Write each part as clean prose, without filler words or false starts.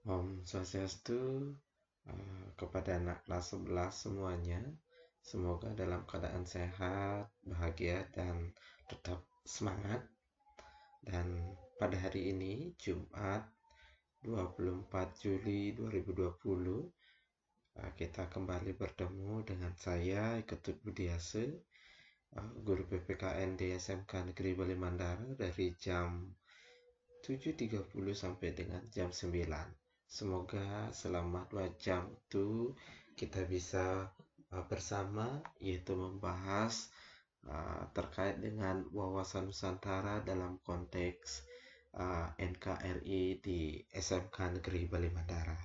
Om Swastiastu kepada anak kelas 11 semuanya. Semoga dalam keadaan sehat, bahagia, dan tetap semangat. Dan pada hari ini, Jumat 24 Juli 2020, kita kembali bertemu dengan saya, Ketut Budiase, guru PPKN di SMK Negeri Bali Mandara dari jam 7.30 sampai dengan jam 9. Semoga selama 2 jam itu kita bisa bersama, yaitu membahas terkait dengan wawasan Nusantara dalam konteks NKRI di SMK Negeri Bali Mandara.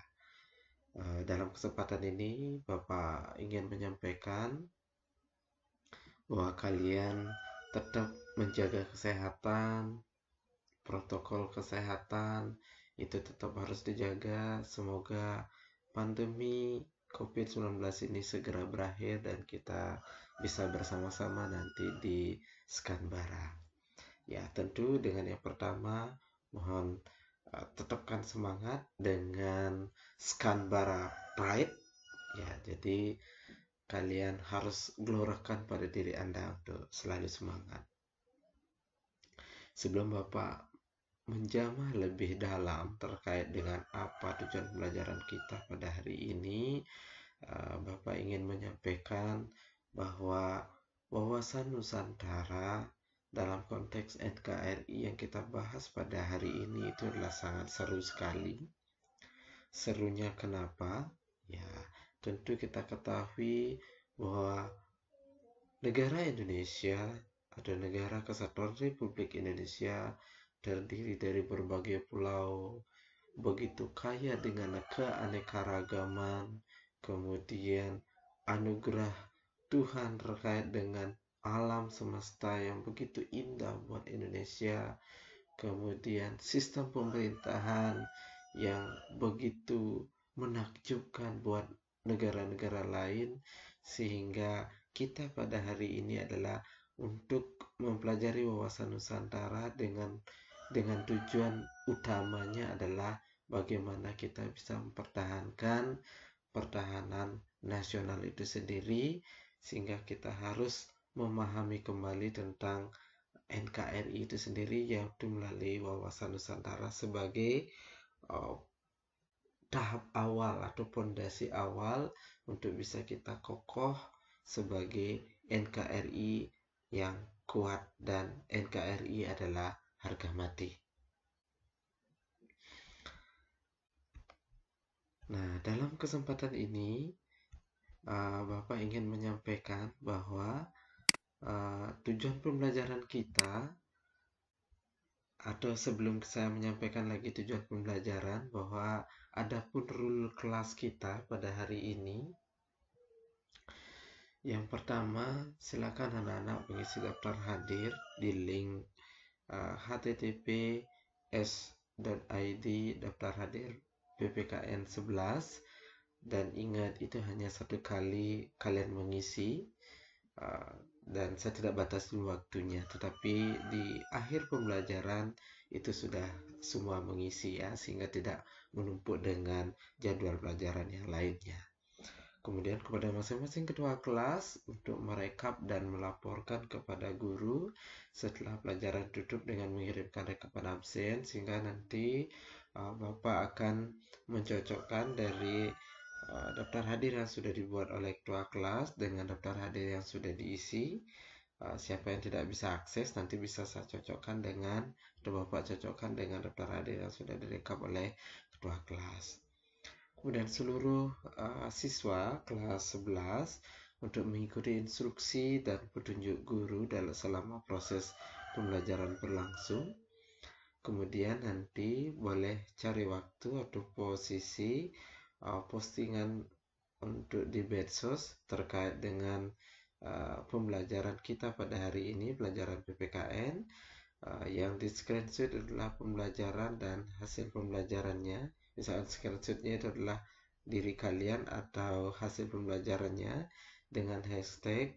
Dalam kesempatan ini Bapak ingin menyampaikan bahwa kalian tetap menjaga kesehatan, protokol kesehatan itu tetap harus dijaga. Semoga pandemi COVID-19 ini segera berakhir dan kita bisa bersama-sama nanti di Skanbara. Ya, tentu dengan yang pertama mohon tetapkan semangat dengan Skanbara Pride. Ya, jadi kalian harus gelorakan pada diri Anda untuk selalu semangat. Sebelum Bapak menjamah lebih dalam terkait dengan apa tujuan pelajaran kita pada hari ini, Bapak ingin menyampaikan bahwa wawasan Nusantara dalam konteks NKRI yang kita bahas pada hari ini itu adalah sangat seru sekali. Serunya kenapa? Ya, tentu kita ketahui bahwa negara Indonesia atau negara kesatuan Republik Indonesia terdiri dari berbagai pulau, begitu kaya dengan keanekaragaman, kemudian anugerah Tuhan terkait dengan alam semesta yang begitu indah buat Indonesia, kemudian sistem pemerintahan yang begitu menakjubkan buat negara-negara lain, sehingga kita pada hari ini adalah untuk mempelajari wawasan Nusantara dengan tujuan utamanya adalah bagaimana kita bisa mempertahankan pertahanan nasional itu sendiri, sehingga kita harus memahami kembali tentang NKRI itu sendiri, yaitu melalui wawasan Nusantara sebagai uh, tahap awal atau fondasi awal untuk bisa kita kokoh sebagai NKRI yang kuat, dan NKRI adalah harga mati. Nah, dalam kesempatan ini Bapak ingin menyampaikan bahwa tujuan pembelajaran kita, atau sebelum saya menyampaikan lagi tujuan pembelajaran, bahwa adapun rule kelas kita pada hari ini, yang pertama, silakan anak-anak mengisi daftar hadir di link https://id daftar hadir PPKN 11, dan ingat itu hanya satu kali kalian mengisi, dan saya tidak batasi waktunya, tetapi di akhir pembelajaran itu sudah semua mengisi ya, sehingga tidak menumpuk dengan jadwal pelajaran yang lainnya. Kemudian kepada masing-masing ketua kelas untuk merekap dan melaporkan kepada guru setelah pelajaran tutup dengan mengirimkan rekapan absen, sehingga nanti Bapak akan mencocokkan dari daftar hadir yang sudah dibuat oleh ketua kelas dengan daftar hadir yang sudah diisi. Siapa yang tidak bisa akses nanti bisa saya cocokkan dengan, atau Bapak cocokkan dengan daftar hadir yang sudah direkap oleh ketua kelas. Kemudian seluruh siswa kelas 11 untuk mengikuti instruksi dan petunjuk guru dalam selama proses pembelajaran berlangsung. Kemudian nanti boleh cari waktu atau posisi postingan untuk di medsos terkait dengan pembelajaran kita pada hari ini, pelajaran PPKN. Yang di screenshot adalah pembelajaran dan hasil pembelajarannya. Misalkan screenshotnya itu adalah diri kalian atau hasil pembelajarannya dengan hashtag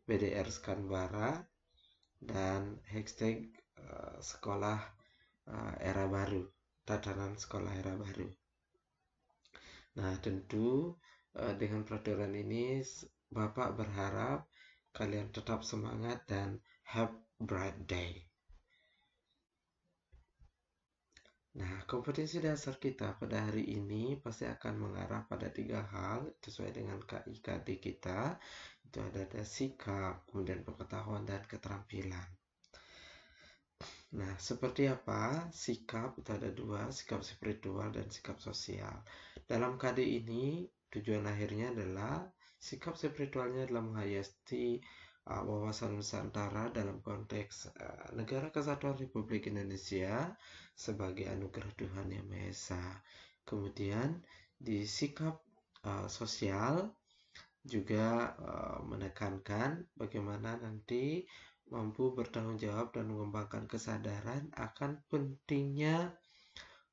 BDR Skanbara dan hashtag sekolah era baru, tatanan sekolah era baru. Nah, tentu dengan peraturan ini Bapak berharap kalian tetap semangat dan have bright day. Nah, kompetisi dasar kita pada hari ini pasti akan mengarah pada 3 hal sesuai dengan KIKD kita. Itu ada sikap, kemudian pengetahuan, dan keterampilan. Nah, seperti apa? Sikap itu ada 2, sikap spiritual dan sikap sosial. Dalam KD ini, tujuan akhirnya adalah sikap spiritualnya adalah menghayati wawasan Nusantara dalam konteks Negara Kesatuan Republik Indonesia sebagai anugerah Tuhan Yang Maha Esa. Kemudian di sikap sosial juga menekankan bagaimana nanti mampu bertanggung jawab dan mengembangkan kesadaran akan pentingnya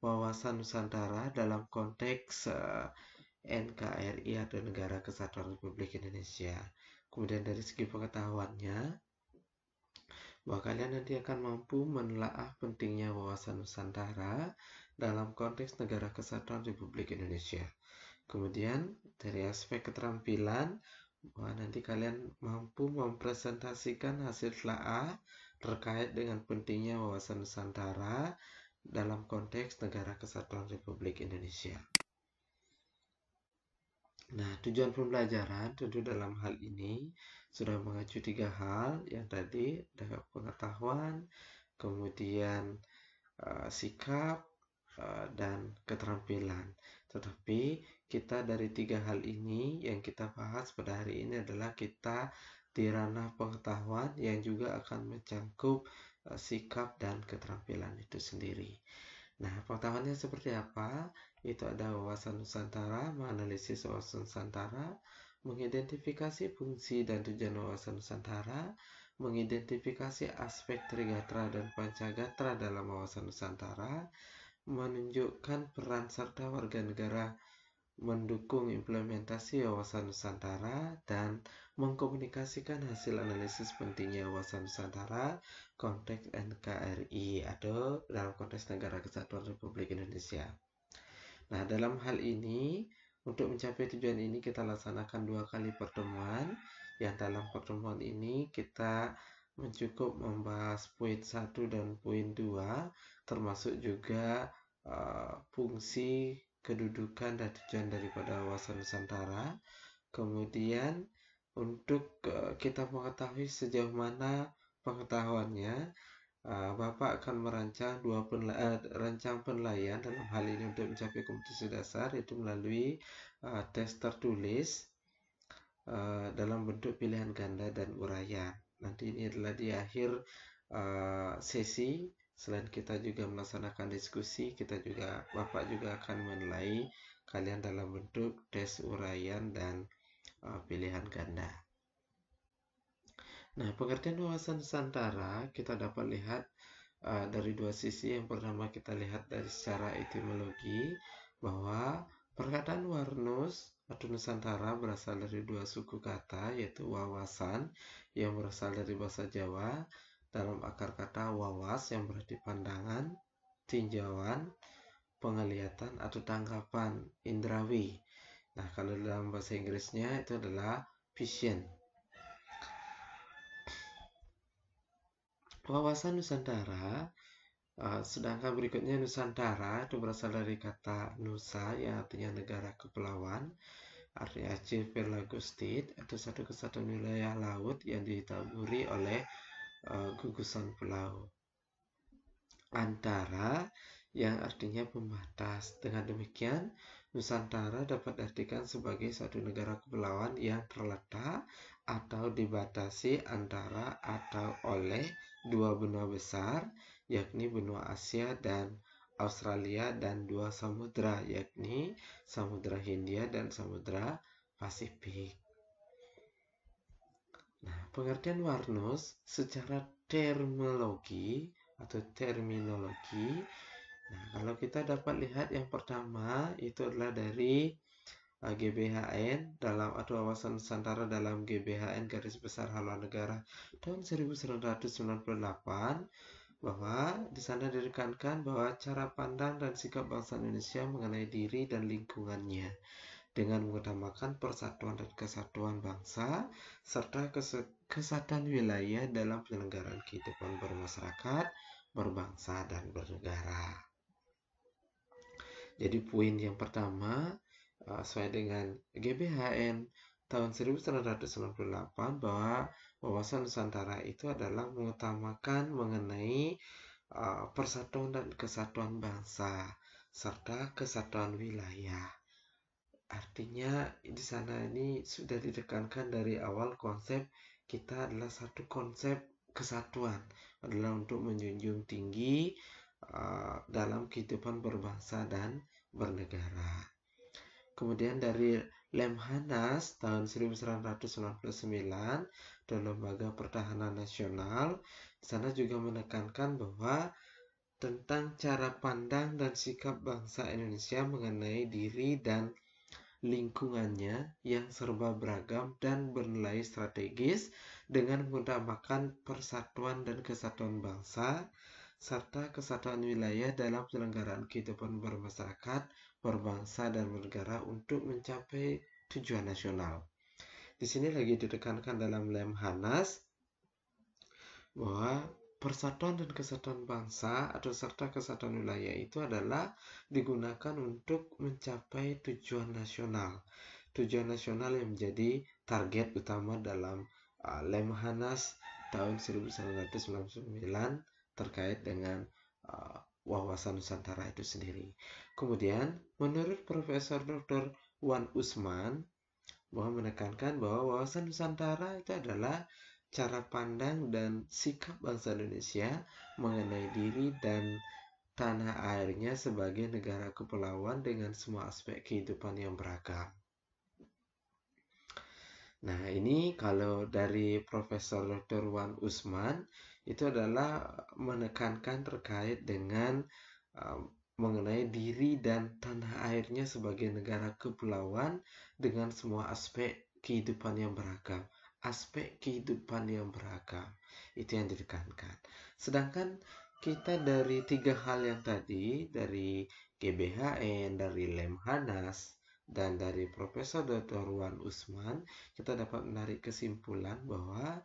wawasan Nusantara dalam konteks NKRI atau Negara Kesatuan Republik Indonesia. Kemudian dari segi pengetahuannya, bahwa kalian nanti akan mampu menelaah pentingnya wawasan Nusantara dalam konteks Negara Kesatuan Republik Indonesia. Kemudian dari aspek keterampilan, bahwa nanti kalian mampu mempresentasikan hasil telaah terkait dengan pentingnya wawasan Nusantara dalam konteks Negara Kesatuan Republik Indonesia. Nah, tujuan pembelajaran tentu dalam hal ini sudah mengacu 3 hal yang tadi, ada pengetahuan, kemudian sikap, dan keterampilan. Tetapi kita dari 3 hal ini yang kita bahas pada hari ini adalah kita di ranah pengetahuan yang juga akan mencangkup sikap dan keterampilan itu sendiri. Nah, pengetahuannya seperti apa? Itu ada wawasan Nusantara, menganalisis wawasan Nusantara, mengidentifikasi fungsi dan tujuan wawasan Nusantara, mengidentifikasi aspek Trigatra dan Pancagatra dalam wawasan Nusantara, menunjukkan peran serta warga negara mendukung implementasi wawasan Nusantara, dan mengkomunikasikan hasil analisis pentingnya wawasan Nusantara konteks NKRI atau dalam konteks Negara Kesatuan Republik Indonesia. Nah, dalam hal ini, untuk mencapai tujuan ini kita laksanakan 2 kali pertemuan. Yang dalam pertemuan ini kita mencukup membahas poin 1 dan poin 2, termasuk juga fungsi, kedudukan, dan tujuan daripada wawasan Nusantara. Kemudian untuk kita mengetahui sejauh mana pengetahuannya, Bapak akan merancang rancang penilaian dalam hal ini untuk mencapai kompetisi dasar, yaitu melalui tes tertulis dalam bentuk pilihan ganda dan uraian. Nanti ini adalah di akhir sesi. Selain kita juga melaksanakan diskusi, Bapak juga akan menilai kalian dalam bentuk tes uraian dan pilihan ganda. Nah, pengertian wawasan Nusantara kita dapat lihat dari 2 sisi. Yang pertama kita lihat dari secara etimologi, bahwa perkataan Warnus atau Nusantara berasal dari 2 suku kata, yaitu wawasan yang berasal dari bahasa Jawa dalam akar kata wawas yang berarti pandangan, tinjauan, penglihatan atau tangkapan indrawi. Nah, kalau dalam bahasa Inggrisnya itu adalah vision. Wawasan Nusantara, sedangkan berikutnya Nusantara itu berasal dari kata Nusa yang artinya negara kepulauan, artinya archipelago state atau satu kesatuan wilayah laut yang ditaburi oleh gugusan pulau. Antara yang artinya pembatas. Dengan demikian, Nusantara dapat diartikan sebagai suatu negara kepulauan yang terletak atau dibatasi antara atau oleh 2 benua besar, yakni benua Asia dan Australia, dan 2 samudra, yakni Samudra Hindia dan Samudra Pasifik. Nah, pengertian Warnus secara terminologi. Nah, kalau kita dapat lihat yang pertama itu adalah dari GBHN dalam atau wawasan Nusantara dalam GBHN garis besar haluan negara tahun 1998, bahwa di sana ditekankan bahwa cara pandang dan sikap bangsa Indonesia mengenai diri dan lingkungannya dengan mengutamakan persatuan dan kesatuan bangsa serta kesatuan wilayah dalam penyelenggaraan kehidupan bermasyarakat, berbangsa, dan bernegara. Jadi poin yang pertama sesuai dengan GBHN tahun 1998 bahwa wawasan Nusantara itu adalah mengutamakan mengenai persatuan dan kesatuan bangsa serta kesatuan wilayah. Artinya di sana ini sudah ditekankan dari awal konsep kita adalah satu konsep kesatuan adalah untuk menjunjung tinggi dalam kehidupan berbangsa dan bernegara. Kemudian dari Lemhanas tahun 1999 dan Lembaga Pertahanan Nasional, di sana juga menekankan bahwa tentang cara pandang dan sikap bangsa Indonesia mengenai diri dan lingkungannya yang serba beragam dan bernilai strategis dengan mengutamakan persatuan dan kesatuan bangsa serta kesatuan wilayah dalam penyelenggaraan kehidupan bermasyarakat, berbangsa, dan bernegara untuk mencapai tujuan nasional. Di sini lagi ditekankan dalam Lemhanas bahwa persatuan dan kesatuan bangsa atau serta kesatuan wilayah itu adalah digunakan untuk mencapai tujuan nasional. Tujuan nasional yang menjadi target utama dalam Lemhanas tahun 1999 terkait dengan wawasan Nusantara itu sendiri. Kemudian, menurut Profesor Dr. Wan Usman, bahwa menekankan bahwa wawasan Nusantara itu adalah cara pandang dan sikap bangsa Indonesia mengenai diri dan tanah airnya sebagai negara kepulauan dengan semua aspek kehidupan yang beragam. Nah, ini kalau dari Profesor Dr. Wan Usman itu adalah menekankan terkait dengan mengenai diri dan tanah airnya sebagai negara kepulauan dengan semua aspek kehidupan yang beragam. Aspek kehidupan yang beragam itu yang ditekankan. Sedangkan kita dari tiga hal yang tadi, dari GBHN, dari Lemhanas, dan dari Profesor Dr. Wan Usman, kita dapat menarik kesimpulan bahwa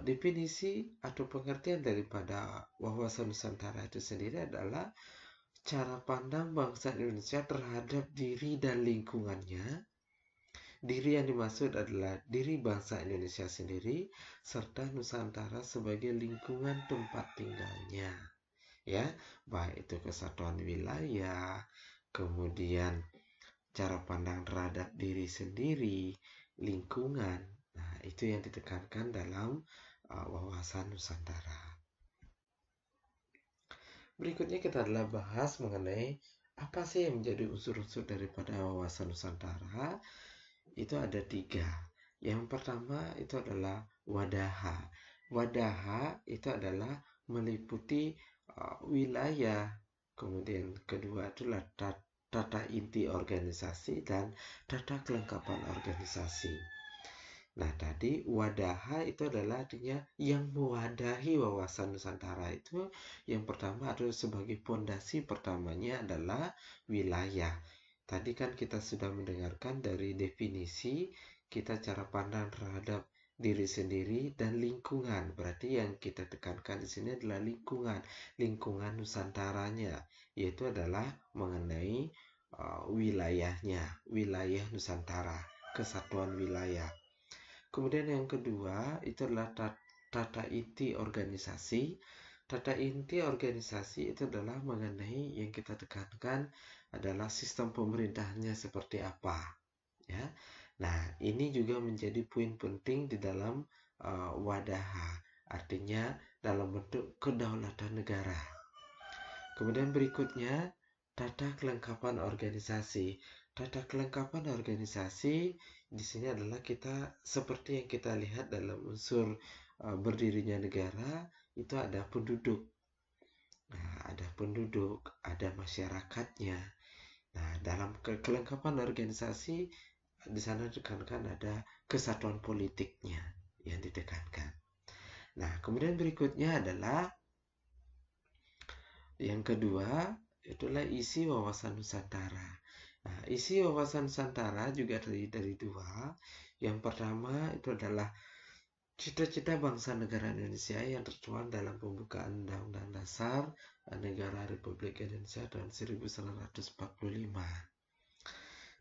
definisi atau pengertian daripada wawasan Nusantara itu sendiri adalah cara pandang bangsa Indonesia terhadap diri dan lingkungannya. Diri yang dimaksud adalah diri bangsa Indonesia sendiri serta Nusantara sebagai lingkungan tempat tinggalnya. Ya, baik itu kesatuan wilayah, kemudian cara pandang terhadap diri sendiri, lingkungan. Nah, itu yang ditekankan dalam wawasan Nusantara. Berikutnya kita adalah bahas mengenai apa sih yang menjadi unsur-unsur daripada wawasan Nusantara. Itu ada 3. Yang pertama itu adalah wadaha. Wadaha itu adalah meliputi wilayah. Kemudian kedua adalah data inti organisasi dan data kelengkapan organisasi. Nah, tadi wadaha itu adalah artinya yang mewadahi wawasan Nusantara itu yang pertama adalah sebagai fondasi pertamanya adalah wilayah. Tadi kan kita sudah mendengarkan dari definisi kita cara pandang terhadap diri sendiri dan lingkungan. Berarti yang kita tekankan di sini adalah lingkungan Nusantaranya, yaitu adalah mengenai wilayahnya, wilayah Nusantara, kesatuan wilayah. Kemudian yang kedua itu adalah data inti organisasi. Data inti organisasi itu adalah mengenai yang kita tekankan adalah sistem pemerintahannya seperti apa. Ya. Nah, ini juga menjadi poin penting di dalam wadaha. Artinya dalam bentuk kedaulatan negara. Kemudian berikutnya data kelengkapan organisasi. Data kelengkapan organisasi di sini adalah kita seperti yang kita lihat dalam unsur berdirinya negara itu ada penduduk. Nah, ada penduduk, ada masyarakatnya. Nah, dalam kelengkapan organisasi di sana ditekankan ada kesatuan politiknya yang ditekankan. Nah, kemudian berikutnya adalah Yang kedua, itulah isi wawasan Nusantara. Nah, isi wawasan Nusantara juga terdiri dari dua. Yang pertama itu adalah cita-cita bangsa negara Indonesia yang tertuang dalam pembukaan Undang-Undang Dasar Negara Republik Indonesia tahun 1945.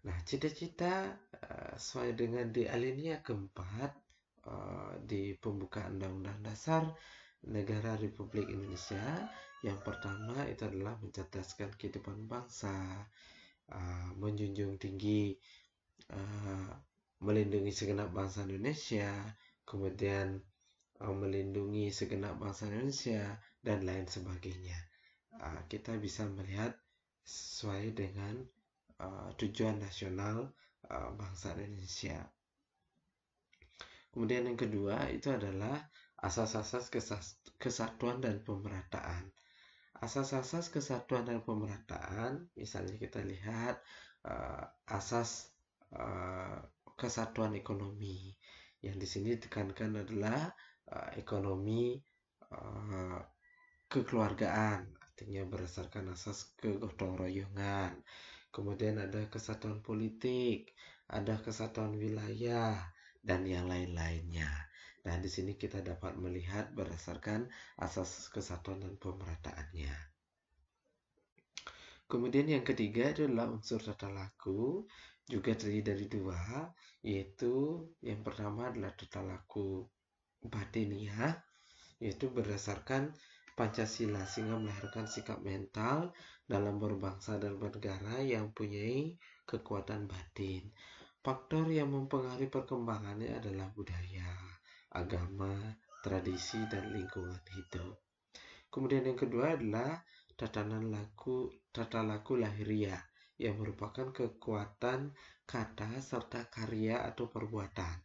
Nah, cita-cita sesuai dengan di alinea keempat di pembukaan Undang-Undang Dasar Negara Republik Indonesia. Yang pertama itu adalah mencerdaskan kehidupan bangsa, menjunjung tinggi, melindungi segenap bangsa Indonesia, kemudian melindungi segenap bangsa Indonesia, dan lain sebagainya. Kita bisa melihat sesuai dengan tujuan nasional bangsa Indonesia. Kemudian yang kedua itu adalah asas-asas kesatuan dan pemerataan. Asas-asas kesatuan dan pemerataan, misalnya kita lihat asas kesatuan ekonomi. Yang di sini ditekankan adalah ekonomi kekeluargaan, artinya berdasarkan asas kegotong royongan. Kemudian ada kesatuan politik, ada kesatuan wilayah, dan yang lain-lainnya. Nah, di sini kita dapat melihat berdasarkan asas kesatuan dan pemerataannya. Kemudian yang ketiga adalah unsur tata laku, juga terdiri dari dua, yaitu yang pertama adalah tata laku batiniah, yaitu berdasarkan Pancasila, sehingga melahirkan sikap mental dalam berbangsa dan bernegara yang punya kekuatan batin. Faktor yang mempengaruhi perkembangannya adalah budaya, agama, tradisi, dan lingkungan hidup. Kemudian yang kedua adalah tata laku lahiriah, yang merupakan kekuatan kata serta karya atau perbuatan.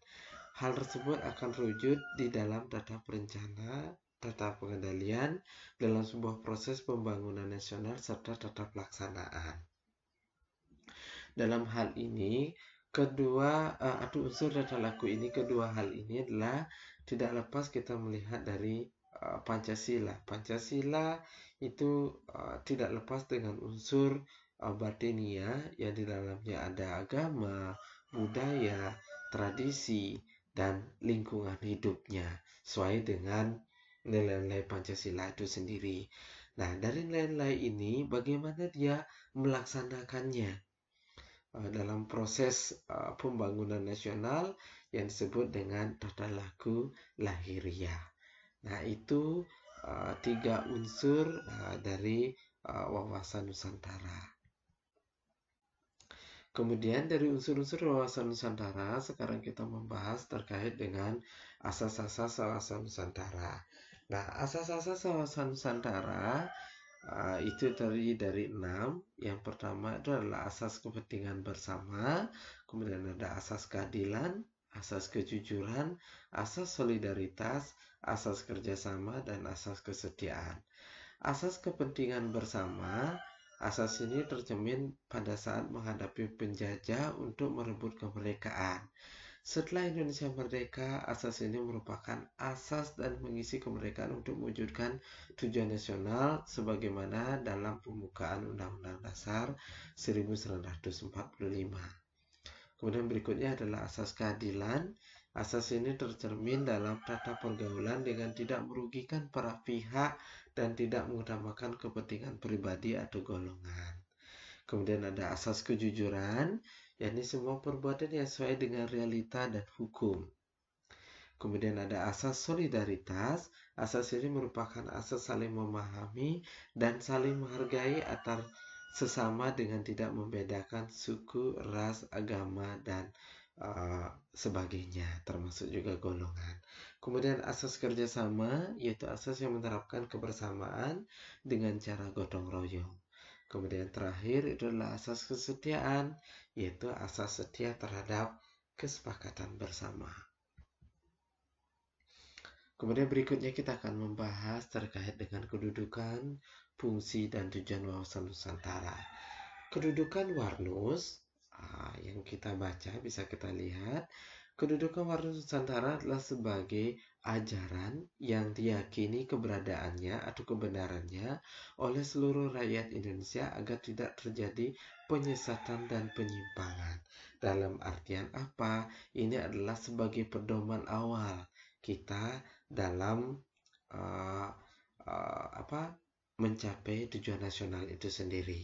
Hal tersebut akan terwujud di dalam tata perencana, tata pengendalian dalam sebuah proses pembangunan nasional serta tata pelaksanaan. Dalam hal ini, kedua unsur tata laku ini, kedua hal ini adalah tidak lepas kita melihat dari Pancasila. Pancasila itu tidak lepas dengan unsur batiniah yang di dalamnya ada agama, budaya, tradisi, dan lingkungan hidupnya sesuai dengan nilai-nilai Pancasila itu sendiri. Nah, dari nilai-nilai ini bagaimana dia melaksanakannya dalam proses pembangunan nasional yang disebut dengan tata laku lahiriah. Nah, itu tiga unsur dari wawasan Nusantara. Kemudian dari unsur-unsur wawasan Nusantara, sekarang kita membahas terkait dengan asas-asas wawasan Nusantara. Nah, asas-asas wawasan Nusantara itu terdiri dari 6. Yang pertama itu adalah asas kepentingan bersama, kemudian ada asas keadilan, asas kejujuran, asas solidaritas, asas kerjasama, dan asas kesetiaan. Asas kepentingan bersama, asas ini tercermin pada saat menghadapi penjajah untuk merebut kemerdekaan. Setelah Indonesia merdeka, asas ini merupakan asas dan mengisi kemerdekaan untuk mewujudkan tujuan nasional sebagaimana dalam pembukaan Undang-Undang Dasar 1945. Kemudian berikutnya adalah asas keadilan. Asas ini tercermin dalam tata pergaulan dengan tidak merugikan para pihak dan tidak mengutamakan kepentingan pribadi atau golongan. Kemudian ada asas kejujuran, yakni semua perbuatan yang sesuai dengan realita dan hukum. Kemudian ada asas solidaritas. Asas ini merupakan asas saling memahami dan saling menghargai antar sesama dengan tidak membedakan suku, ras, agama, dan sebagainya, termasuk juga golongan. Kemudian asas kerjasama, yaitu asas yang menerapkan kebersamaan dengan cara gotong royong. Kemudian terakhir itu adalah asas kesetiaan, yaitu asas setia terhadap kesepakatan bersama. Kemudian berikutnya kita akan membahas terkait dengan kedudukan, fungsi, dan tujuan wawasan Nusantara. Kedudukan Warnus yang kita baca bisa kita lihat Kedudukan warna Nusantara adalah sebagai ajaran yang diyakini keberadaannya atau kebenarannya oleh seluruh rakyat Indonesia agar tidak terjadi penyesatan dan penyimpangan. Dalam artian apa? Ini adalah sebagai pedoman awal kita dalam uh, mencapai tujuan nasional itu sendiri.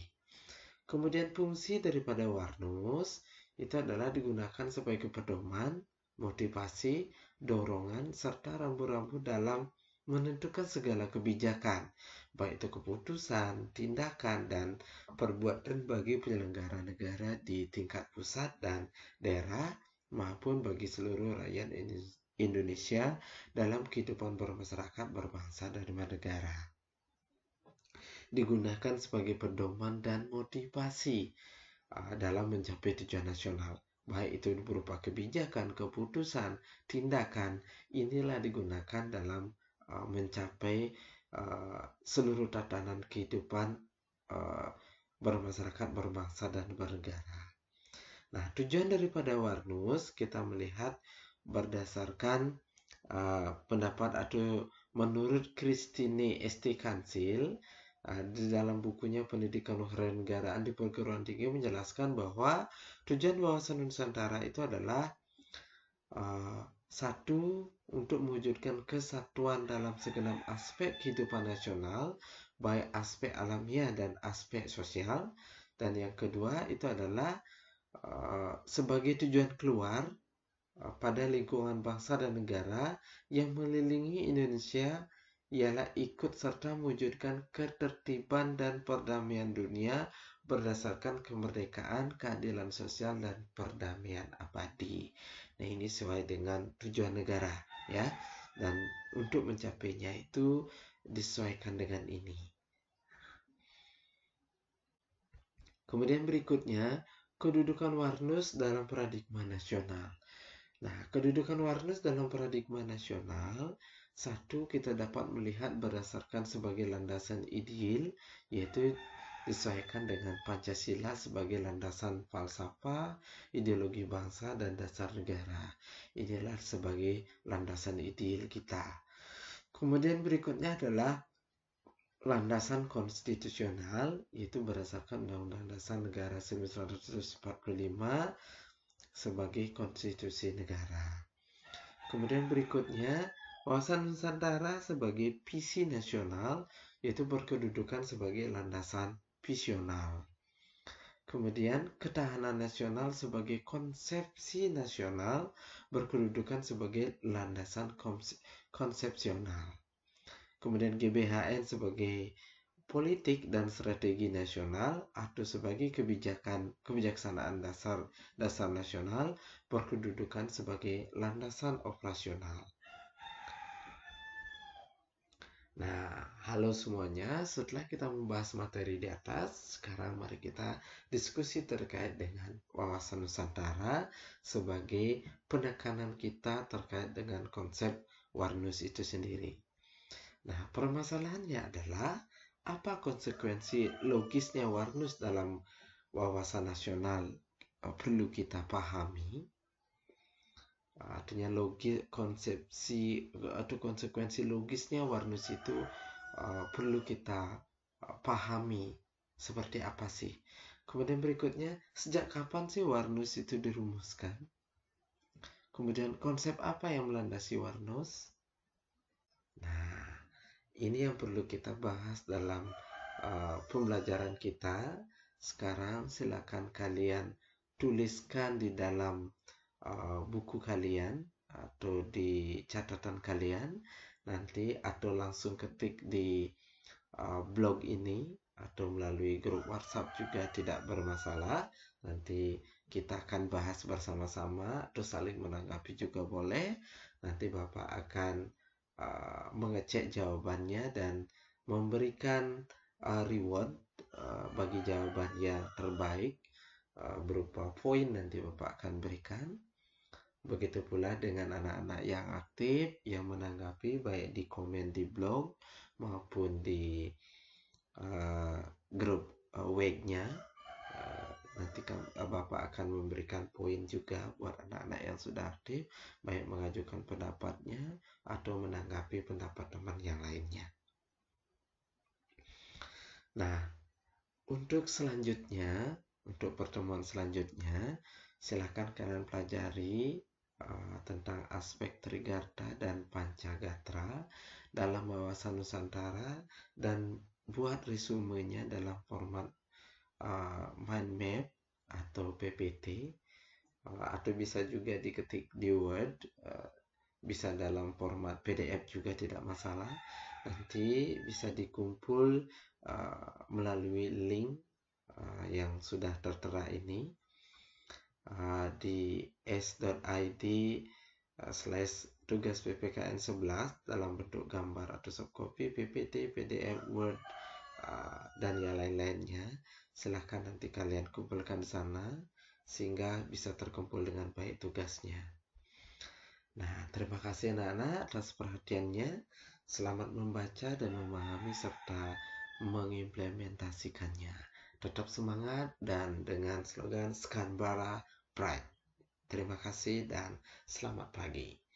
Kemudian fungsi daripada warnus itu adalah digunakan sebagai pedoman, motivasi, dorongan, serta rambu-rambu dalam menentukan segala kebijakan, baik itu keputusan, tindakan, dan perbuatan bagi penyelenggara negara di tingkat pusat dan daerah maupun bagi seluruh rakyat Indonesia dalam kehidupan bermasyarakat, berbangsa, dan bernegara. Digunakan sebagai pedoman dan motivasi dalam mencapai tujuan nasional, baik itu berupa kebijakan, keputusan, tindakan. Inilah digunakan dalam mencapai seluruh tatanan kehidupan bermasyarakat, berbangsa, dan bernegara. Nah, tujuan daripada warnus kita melihat berdasarkan pendapat atau menurut Christine St. Kansil di dalam bukunya Pendidikan Kewarganegaraan di Perguruan Tinggi menjelaskan bahwa tujuan wawasan Nusantara itu adalah satu, untuk mewujudkan kesatuan dalam segenap aspek kehidupan nasional, baik aspek alamiah dan aspek sosial. Dan yang kedua itu adalah sebagai tujuan keluar pada lingkungan bangsa dan negara yang mengelilingi Indonesia, ialah ikut serta mewujudkan ketertiban dan perdamaian dunia berdasarkan kemerdekaan, keadilan sosial, dan perdamaian abadi. Nah, ini sesuai dengan tujuan negara, ya. Dan untuk mencapainya itu disesuaikan dengan ini. Kemudian berikutnya, kedudukan warnus dalam paradigma nasional. Nah, kedudukan warnus dalam paradigma nasional, satu, kita dapat melihat berdasarkan sebagai landasan ideal, yaitu disesuaikan dengan Pancasila sebagai landasan falsafah, ideologi bangsa, dan dasar negara. Inilah sebagai landasan ideal kita. Kemudian berikutnya adalah landasan konstitusional, yaitu berdasarkan Undang-Undang Dasar Negara 1945 sebagai konstitusi negara. Kemudian berikutnya, wawasan Nusantara sebagai visi nasional, yaitu berkedudukan sebagai landasan visional. Kemudian, ketahanan nasional sebagai konsepsi nasional, berkedudukan sebagai landasan konsepsional. Kemudian GBHN sebagai politik dan strategi nasional atau sebagai kebijaksanaan dasar nasional, berkedudukan sebagai landasan operasional. Nah, halo semuanya. Setelah kita membahas materi di atas, sekarang mari kita diskusi terkait dengan wawasan Nusantara sebagai penekanan kita terkait dengan konsep warnus itu sendiri. Nah, permasalahannya adalah apa konsekuensi logisnya warnus dalam wawasan nasional perlu kita pahami. Artinya konsepsi atau konsekuensi logisnya warnus itu perlu kita pahami seperti apa sih. Kemudian berikutnya, sejak kapan sih warnus itu dirumuskan? Kemudian konsep apa yang melandasi warnus? Nah, ini yang perlu kita bahas dalam pembelajaran kita. Sekarang silakan kalian tuliskan di dalam buku kalian atau di catatan kalian nanti, atau langsung ketik di blog ini atau melalui grup WhatsApp juga tidak bermasalah. Nanti kita akan bahas bersama-sama atau saling menanggapi juga boleh. Nanti Bapak akan mengecek jawabannya dan memberikan reward bagi jawaban yang terbaik berupa poin, nanti Bapak akan berikan. Begitu pula dengan anak-anak yang aktif yang menanggapi baik di komen di blog maupun di grup WA-nya. Nanti nanti Bapak akan memberikan poin juga buat anak-anak yang sudah aktif, baik mengajukan pendapatnya atau menanggapi pendapat teman yang lainnya. Nah, untuk selanjutnya, untuk pertemuan selanjutnya, silakan kalian pelajari tentang aspek Trigarta dan Pancagatra dalam wawasan Nusantara dan buat resumenya dalam format mind map atau PPT, atau bisa juga diketik di Word, bisa dalam format PDF juga tidak masalah. Nanti bisa dikumpul melalui link yang sudah tertera ini di s.id/tugas PPKN 11 dalam bentuk gambar atau softcopy, PPT, PDF, Word, dan yang lain-lainnya. Silahkan nanti kalian kumpulkan di sana sehingga bisa terkumpul dengan baik tugasnya. Nah, terima kasih anak-anak atas perhatiannya. Selamat membaca dan memahami serta mengimplementasikannya. Tetap semangat dan dengan slogan Skanbara Pride. Terima kasih dan selamat pagi.